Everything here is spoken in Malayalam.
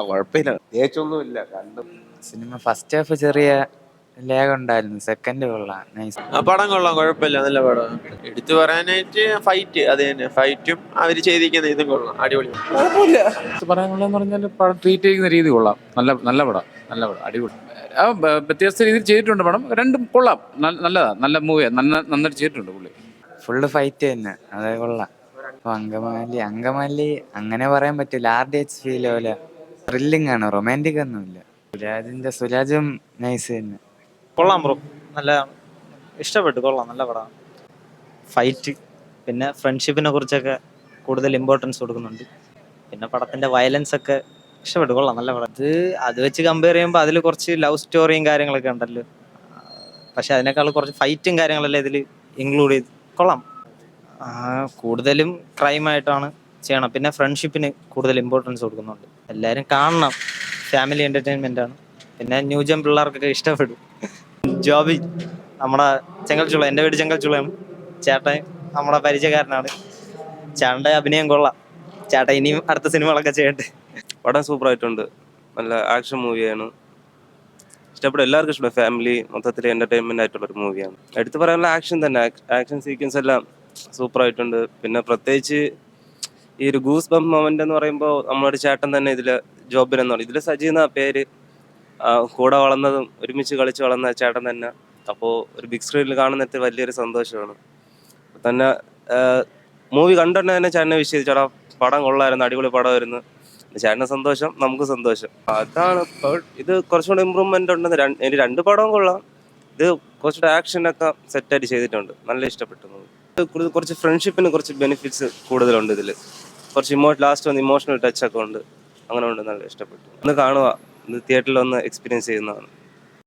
കുഴപ്പമില്ല, പ്രത്യേകിച്ചൊന്നുമില്ല. കണ്ടു. സിനിമ ഫസ്റ്റ് ഹാഫ് ചെറിയ ലാഗ് ഉണ്ടായിരുന്നു, സെക്കൻഡ് കൊള്ളാം, നൈസ്. ആ പടം കൊള്ളാം, കുഴപ്പമില്ല, നല്ല പടം. എടുത്തു പറയാനായിട്ട് ഫൈറ്റ്, അത് തന്നെ, ഫൈറ്റും അവര് ചെയ്തിരിക്കുന്ന ഇതും കൊള്ളാം, അടിപൊളി. കുഴപ്പമില്ല. പറയാനുള്ളതെന്ന് പറഞ്ഞാൽ പടം ട്രീറ്റ് ചെയ്യുന്ന രീതി കൊള്ളാം. നല്ല നല്ല പടം, നല്ല പടം, അടിപൊളി. വ്യത്യസ്ത രീതിയിൽ ചെയ്തിട്ടുണ്ട് പടം. രണ്ടും കൊള്ളാം, നല്ലതാ, നല്ല മൂവിയാണ്, നന്നായിട്ട് ചെയ്തിട്ടുണ്ട് പുള്ളി. ഫുള്ള് ഫൈറ്റ് തന്നെ, അതേ കൊള്ളാം. അപ്പൊ അങ്കമാലി അങ്ങനെ പറയാൻ പറ്റില്ല. RDH ഫീൽ പോലെ ത്രില്ലിംഗ് ആണ്, റൊമാൻറ്റിക് ഒന്നുമില്ല. സുരാജും നൈസ് തന്നെ. കൊള്ളാം ബ്രോ, നല്ലതാണ്, ഇഷ്ടപ്പെട്ടു, കൊള്ളാം, നല്ല പടമാണ്. ഫൈറ്റ് പിന്നെ ഫ്രണ്ട്ഷിപ്പിനെ കുറിച്ചൊക്കെ കൂടുതൽ ഇമ്പോർട്ടൻസ് കൊടുക്കുന്നുണ്ട്. പിന്നെ പടത്തിന്റെ വയലൻസ് ഒക്കെ ഇഷ്ടപ്പെട്ടു, കൊള്ളാം, നല്ല പടം. അത് വെച്ച് കമ്പയർ ചെയ്യുമ്പോൾ അതിൽ കുറച്ച് ലവ് സ്റ്റോറിയും കാര്യങ്ങളൊക്കെ ഉണ്ടല്ലോ, പക്ഷെ അതിനേക്കാൾ കുറച്ച് ഫൈറ്റും കാര്യങ്ങളെല്ലാം ഇതിൽ ഇൻക്ലൂഡ് ചെയ്ത് കൊള്ളാം. കൂടുതലും ക്രൈമായിട്ടാണ് ചെയ്യണം. പിന്നെ ഫ്രണ്ട്ഷിപ്പിന് കൂടുതൽ ഇമ്പോർട്ടൻസ് കൊടുക്കുന്നുണ്ട്. എല്ലാവരും കാണണം, ഫാമിലി എൻ്റർടൈൻമെൻ്റ് ആണ്. പിന്നെ ന്യൂജൻ പിള്ളേർക്കൊക്കെ ഇഷ്ടപ്പെടും. ജോബി നമ്മുടെ ചെങ്കൽച്ചുള, എൻ്റെ വീട് ചെങ്കൽച്ചുളയാണ്. ചേട്ടൻ നമ്മുടെ പരിചയക്കാരനാണ്. ചേട്ടൻ്റെ അഭിനയം കൊള്ളാം. ചേട്ടൻ ഇനിയും അടുത്ത സിനിമകളൊക്കെ ചെയ്യട്ടെ. പടം സൂപ്പറായിട്ടുണ്ട്, നല്ല ആക്ഷൻ മൂവിയാണ്, ഇഷ്ടപ്പെടും, എല്ലാവർക്കും ഇഷ്ടപ്പെടും. ഫാമിലി മൊത്തത്തിൽ എൻ്റർടൈൻമെൻ്റ് ആയിട്ടുള്ളൊരു മൂവിയാണ്. എടുത്തു പറയാനുള്ള ആക്ഷൻ തന്നെ, ആക്ഷൻ സീക്വൻസ് എല്ലാം സൂപ്പറായിട്ടുണ്ട്. പിന്നെ പ്രത്യേകിച്ച് ഈ ഒരു ഗൂസ് ബംപ് മൊമെൻ്റ് എന്ന് പറയുമ്പോൾ നമ്മളൊരു ചേട്ടൻ തന്നെ ഇതിൽ, ജോബിൻ എന്നാണ് ഇതിൽ, സജി എന്ന പേര്, കൂടെ വളർന്നതും ഒരുമിച്ച് കളിച്ച് വളർന്ന ചേട്ടൻ തന്നെ. അപ്പോൾ ഒരു ബിഗ് സ്ക്രീനിൽ കാണുന്നത് വലിയൊരു സന്തോഷമാണ് തന്നെ. മൂവി കണ്ടുകൊണ്ട് തന്നെ ചേട്ടനെ വിശ്വസിച്ചോടാ, പടം കൊള്ളായിരുന്നു, അടിപൊളി പടമായിരുന്നു. ചേട്ടന് സന്തോഷം, നമുക്ക് സന്തോഷം. അതാണ് ഇത് കുറച്ചുകൂടെ ഇമ്പ്രൂവ്മെന്റ് ഉണ്ടെന്ന്. എനിക്ക് രണ്ട് പടവും കൊള്ളാം. ഇത് കുറച്ചുകൂടെ ആക്ഷനൊക്കെ സെറ്റായിട്ട് ചെയ്തിട്ടുണ്ട്, നല്ല ഇഷ്ടപ്പെട്ടു. കുറച്ച് ഫ്രണ്ട്ഷിപ്പിന് കുറച്ച് ബെനിഫിറ്റ്സ് കൂടുതലുണ്ട് ഇതിൽ. കുറച്ച് ലാസ്റ്റ് വന്ന് ഇമോഷണൽ ടച്ച് ഒക്കെ ഉണ്ട്, അങ്ങനെ ഉണ്ട്, നല്ല ഇഷ്ടപ്പെട്ടു. ഒന്ന് കാണുക, ഇത് തിയേറ്ററിൽ ഒന്ന് എക്സ്പീരിയൻസ് ചെയ്യുന്നതാണ്.